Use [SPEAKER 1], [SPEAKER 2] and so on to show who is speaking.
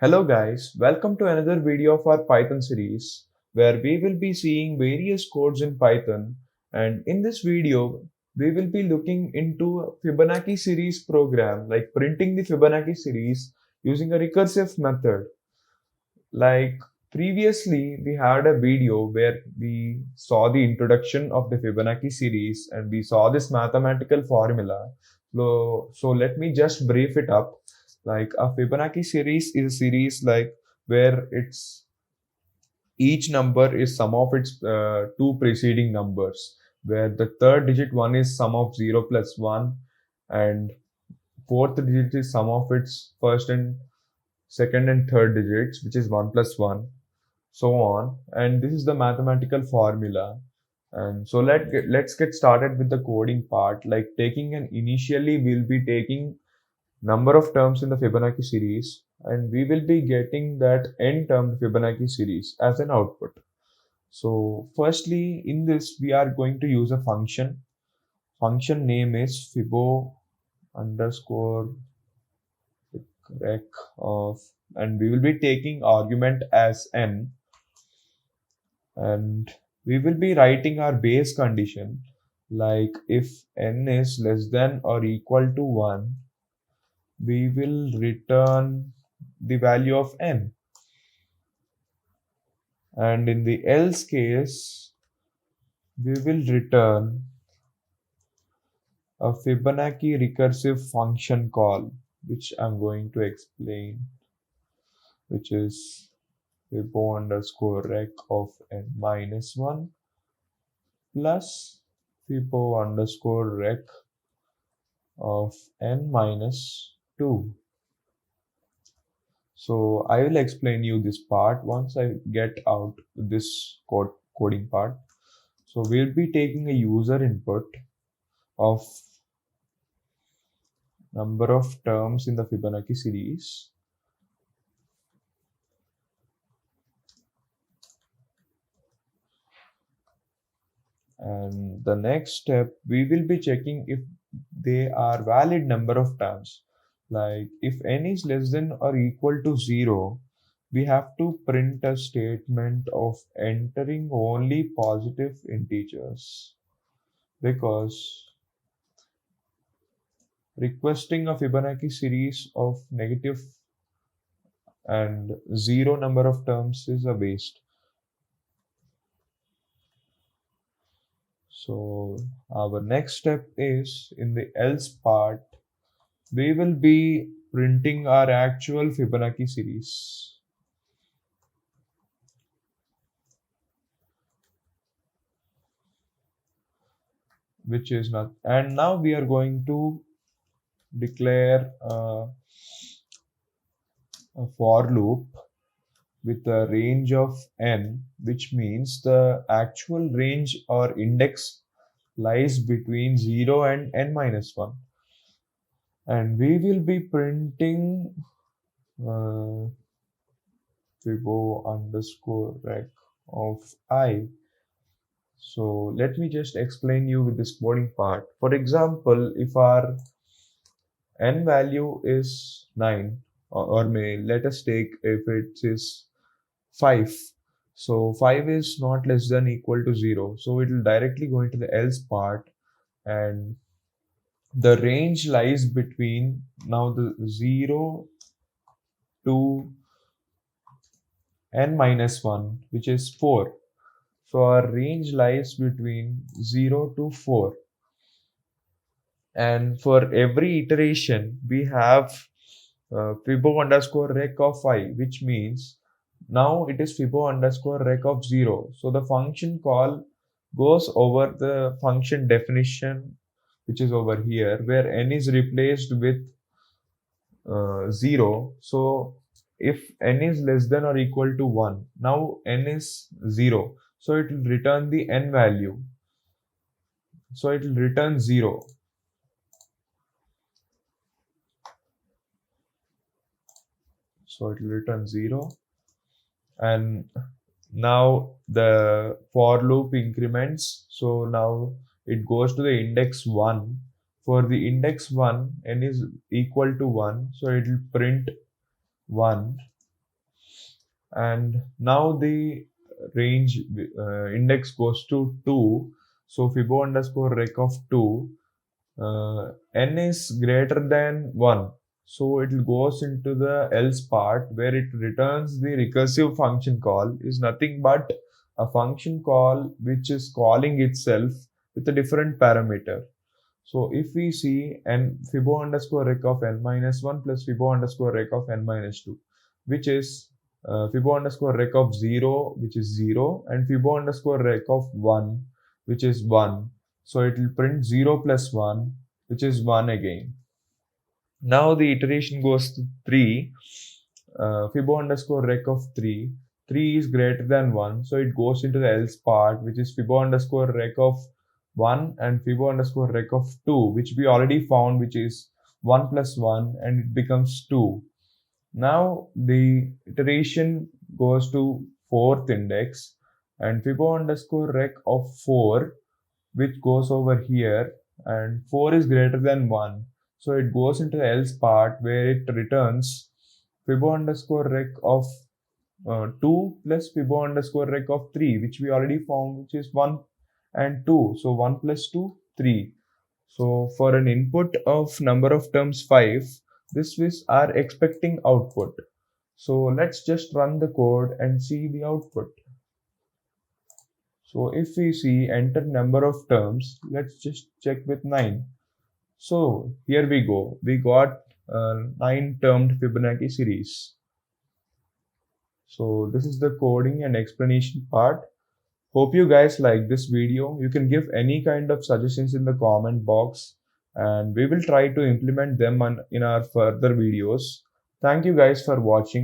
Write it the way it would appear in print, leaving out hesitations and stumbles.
[SPEAKER 1] Hello guys, welcome to another video of our Python series where we will be seeing various codes in Python, and in this video we will be looking into a Fibonacci series program, like printing the Fibonacci series using a recursive method. Like previously we had a video where we saw the introduction of the Fibonacci series and we saw this mathematical formula. So let me just brief it up. Like a Fibonacci series is a series like where it's each number is sum of its two preceding numbers, where the third digit one is sum of 0 plus 1 and fourth digit is sum of its first and second and third digits, which is 1 plus 1, so on. And this is the mathematical formula. And so let's get started with the coding part. Like taking an initially we'll be taking number of terms in the Fibonacci series, and we will be getting that n term Fibonacci series as an output. So firstly, in this we are going to use a function. Function name is Fibo underscore rec of, and we will be taking argument as n, and we will be writing our base condition, like if n is less than or equal to 1, we will return the value of n, and in the else case we will return a Fibonacci recursive function call, which I'm going to explain, which is Fibo underscore rec of n minus 1 plus Fibo underscore rec of n minus 2. So I will explain you this part once I get out this coding part. So we'll be taking a user input of number of terms in the Fibonacci series. And the next step, we will be checking if they are valid number of terms. Like if n is less than or equal to 0, we have to print a statement of entering only positive integers, because requesting a Fibonacci series of negative and 0 number of terms is a waste. So our next step is in the else part, we will be printing our actual Fibonacci series. Which is not, and now we are going to declare a for loop with a range of n, which means the actual range or index lies between 0 and n minus 1. And we will be printing Fibo underscore rec of I. So let me just explain you with this coding part. For example, if our n value is 9, or may let us take if it is 5. So 5 is not less than equal to 0. So it will directly go into the else part, and the range lies between now the 0 to n minus 1, which is 4. So our range lies between 0 to 4. And for every iteration, we have Fibo underscore rec of I, which means now it is Fibo underscore rec of 0. So the function call goes over the function definition, which is over here, where n is replaced with 0. So if n is less than or equal to 1, now n is 0. So it will return the n value. So it will return 0. So it will return 0. And now the for loop increments. So now it goes to the index 1. For the index 1, n is equal to 1. So it will print 1. and now the range index goes to 2. So Fibo underscore rec of 2, n is greater than 1. So it goes into the else part where it returns the recursive function call is nothing but a function call which is calling itself with a different parameter. So if we see n Fibo underscore rec of n minus 1 plus Fibo underscore rec of n minus 2, which is Fibo underscore rec of 0, which is 0, and Fibo underscore rec of 1, which is 1. So it will print 0 plus 1, which is 1 again. Now the iteration goes to 3, Fibo underscore rec of 3. 3 is greater than 1, so it goes into the else part, which is Fibo underscore rec of 1 and Fibo underscore rec of 2, which we already found, which is 1 plus 1, and it becomes 2. Now the iteration goes to 4th index and Fibo underscore rec of 4, which goes over here, and 4 is greater than 1. So it goes into the else part where it returns Fibo underscore rec of 2 plus Fibo underscore rec of 3, which we already found, which is 1 and 2. So 1 plus 2, 3. So for an input of number of terms 5, this is our expecting output. So let's just run the code and see the output. So if we see enter number of terms, let's just check with 9. So here we go. We got 9 termed Fibonacci series. So this is the coding and explanation part. Hope you guys like this video. You can give any kind of suggestions in the comment box and we will try to implement them in our further videos. Thank you guys for watching.